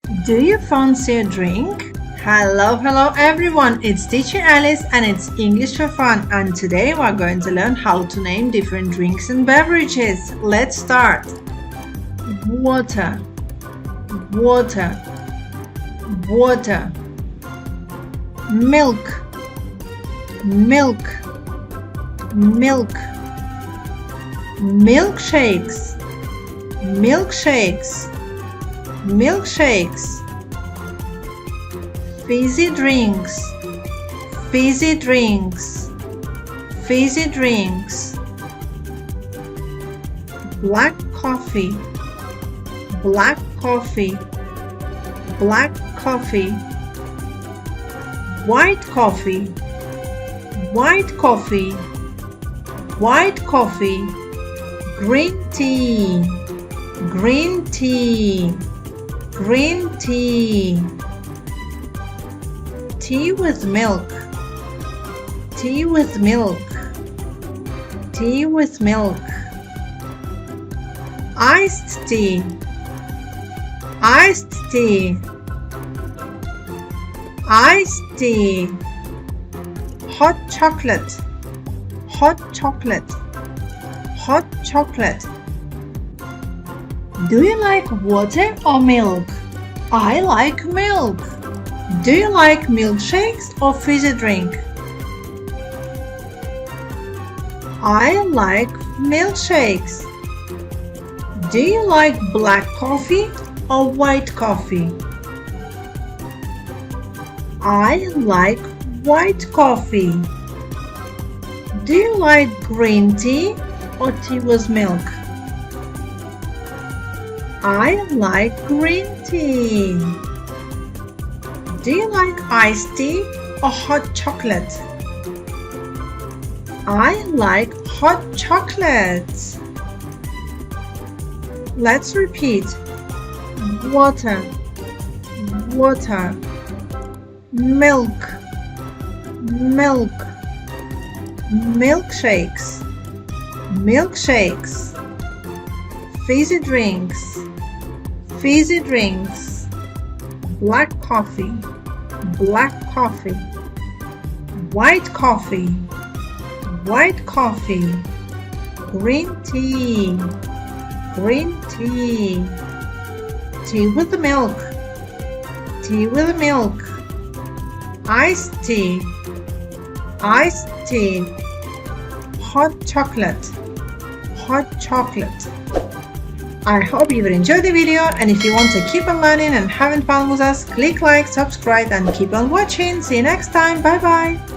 Do you fancy a drink? Hello everyone, it's teacher Alice and it's English for Fun, and today we're going to learn how to name different drinks and beverages. Let's start. Water, water, water. Milk, milk, milk. Milkshakes, milkshakes, milkshakes. Fizzy drinks, fizzy drinks, fizzy drinks. Black coffee, black coffee, black coffee. White coffee, white coffee, white coffee. Green tea, green tea, green tea. Tea with milk, tea with milk, tea with milk. Iced tea, iced tea, iced tea. Hot chocolate, hot chocolate, hot chocolate. Do you like water or milk? I like milk. Do you like milkshakes or fizzy drink? I like milkshakes. Do you like black coffee or white coffee? I like white coffee. Do you like green tea or tea with milk? I like green tea. Do you like iced tea or hot chocolate? I like hot chocolate. Let's repeat. Water, water. Milk, milk. Milkshakes, milkshakes. Fizzy drinks, fizzy drinks. Black coffee, black coffee. White coffee, white coffee. Green tea, green tea. Tea with the milk, tea with the milk. Iced tea, iced tea. Hot chocolate, hot chocolate. I hope you've enjoyed the video, and if you want to keep on learning and having fun with us, click like, subscribe and keep on watching. See you next time. Bye bye.